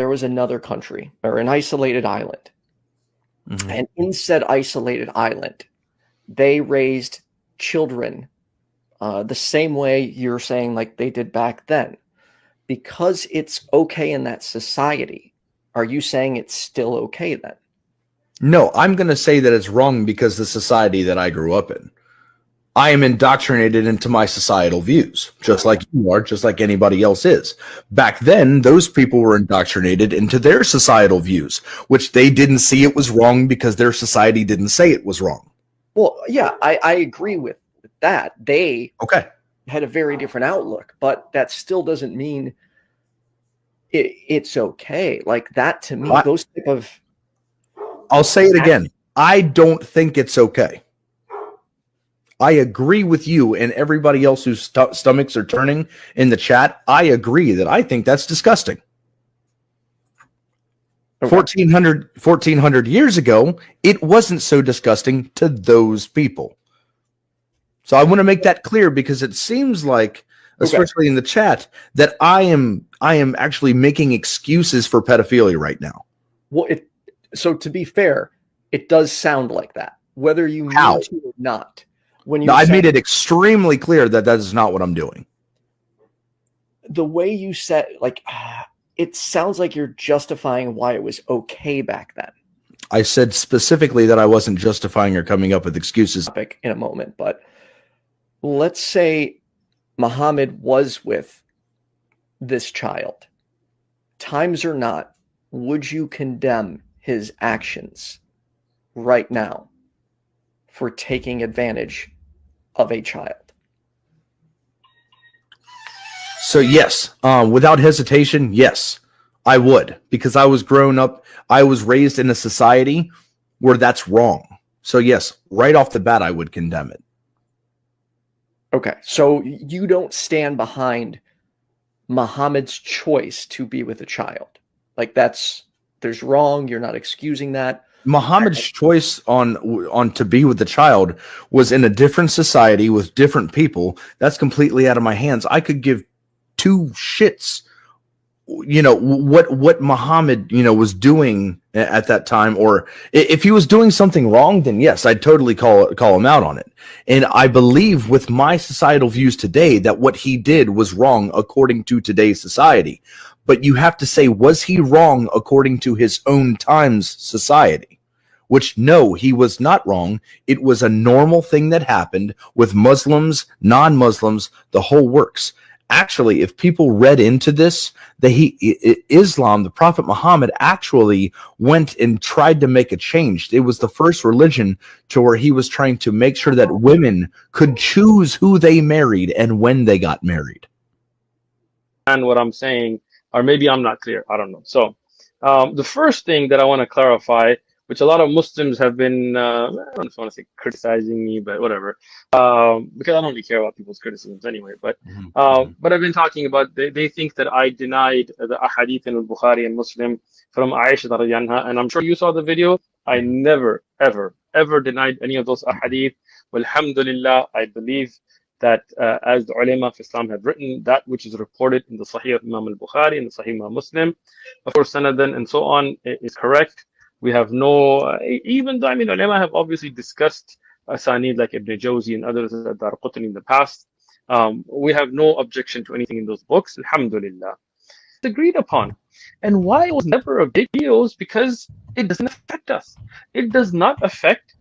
there was another country or an isolated island. Mm-hmm. And in said isolated island, they raised children the same way you're saying like they did back then. Because it's okay in that society, are you saying it's still okay then? No, I'm going to say that it's wrong because the society that I grew up in. I am indoctrinated into my societal views, just like you are, just like anybody else is. Back then, those people were indoctrinated into their societal views, which they didn't see it was wrong because their society didn't say it was wrong. Well, yeah, I agree with that. They had a very different outlook, but that still doesn't mean it's okay. Like that to me, those type of... I'll say it again. I don't think it's okay. I agree with you and everybody else whose stomachs are turning in the chat. I agree that I think that's disgusting. Okay. 1400 years ago, it wasn't so disgusting to those people. So I want to make that clear because it seems like, especially in the chat, that I am actually making excuses for pedophilia right now. Well, so to be fair, it does sound like that, whether you mean to or not. I made it extremely clear that that is not what I'm doing. The way you said, like, it sounds like you're justifying why it was okay back then. I said specifically that I wasn't justifying or coming up with excuses. In a moment, but let's say Muhammad was with this child. Times or not, would you condemn his actions right now for taking advantage of a child? So yes, without hesitation, yes, I would, because I was grown up, I was raised in a society where that's wrong. So yes, right off the bat, I would condemn it. Okay, so you don't stand behind Muhammad's choice to be with a child. Like there's wrong, you're not excusing that. Muhammad's choice on to be with the child was in a different society with different people. That's completely out of my hands. I could give two shits, what Muhammad, was doing at that time, or if he was doing something wrong, then yes, I'd totally call him out on it. And I believe with my societal views today that what he did was wrong according to today's society. But you have to say, was he wrong according to his own time's society? Which, no, he was not wrong. It was a normal thing that happened with Muslims, non-Muslims, the whole works. Actually, if people read into this, Islam, the Prophet Muhammad, actually went and tried to make a change. It was the first religion to where he was trying to make sure that women could choose who they married and when they got married. And what I'm saying, or maybe I'm not clear, I don't know. So the first thing that I want to clarify, which a lot of Muslims have been, I don't know if I want to say criticizing me, but whatever, because I don't really care about people's criticisms anyway. But I've been talking about, they think that I denied the ahadith in al-Bukhari and Muslim from Aishas radhiyallahu anha, and I'm sure you saw the video. I never, ever denied any of those ahadith. Alhamdulillah, I believe that as the ulama of Islam have written, that which is reported in the Sahih of Imam al-Bukhari and the Sahih Imam Muslim, of course, sanadan and so on, is correct. We have no, even though, ulama have obviously discussed asanid like Ibn Jawzi and others at Darqutni in the past. We have no objection to anything in those books, alhamdulillah. It's agreed upon. And why it was never a big deal is because it doesn't affect us. It does not affect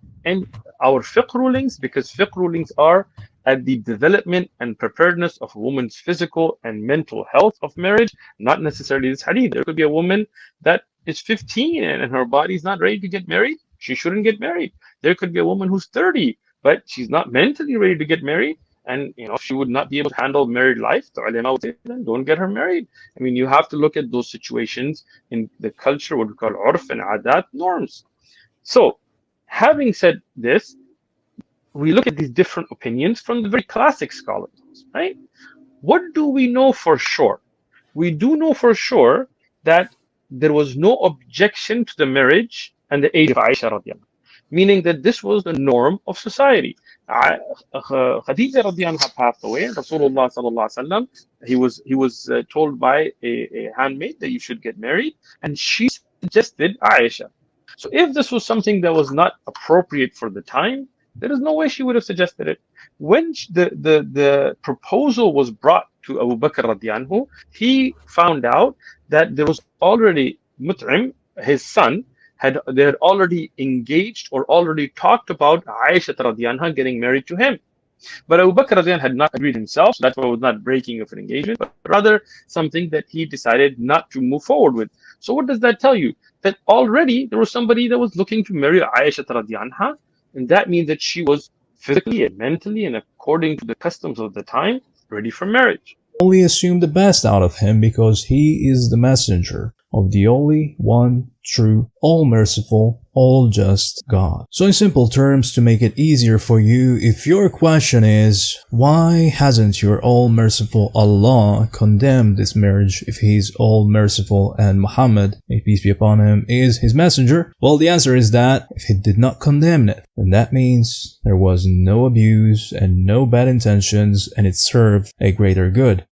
our fiqh rulings, because fiqh rulings are at the development and preparedness of a woman's physical and mental health of marriage, not necessarily this hadith. There could be a woman that is 15 and her body's not ready to get married. She shouldn't get married. There could be a woman who's 30, but she's not mentally ready to get married, and she would not be able to handle married life. The ulama would say, then don't get her married. You have to look at those situations in the culture, what we call urf and adat norms. So, having said this, we look at these different opinions from the very classic scholars, right? What do we know for sure? We do know for sure that there was no objection to the marriage and the age of Aisha radhiyallahu anha, meaning that this was the norm of society. Khadija radiallahu anha passed away, and Rasulullah sallallahu alaihi wasallam, he was told by a handmaid that you should get married, and she suggested Aisha. So if this was something that was not appropriate for the time, there is no way she would have suggested it. When the proposal was brought to Abu Bakr radiallahu anhu, he found out that there was already Mut'im, his son, they had already engaged or already talked about Aisha radiallahu anha getting married to him. But Abu Bakr radiallahu anhu had not agreed himself, so that's why it was not breaking of an engagement, but rather something that he decided not to move forward with. So what does that tell you? That already there was somebody that was looking to marry Aisha radiallahu anha, and that means that she was physically and mentally and according to the customs of the time ready for marriage. Only assume the best out of him because he is the messenger of the only one true, all-merciful, all-just God. So in simple terms, to make it easier for you, if your question is, why hasn't your all-merciful Allah condemned this marriage if He is all-merciful and Muhammad, may peace be upon him, is His messenger? Well, the answer is that if He did not condemn it, then that means there was no abuse and no bad intentions, and it served a greater good.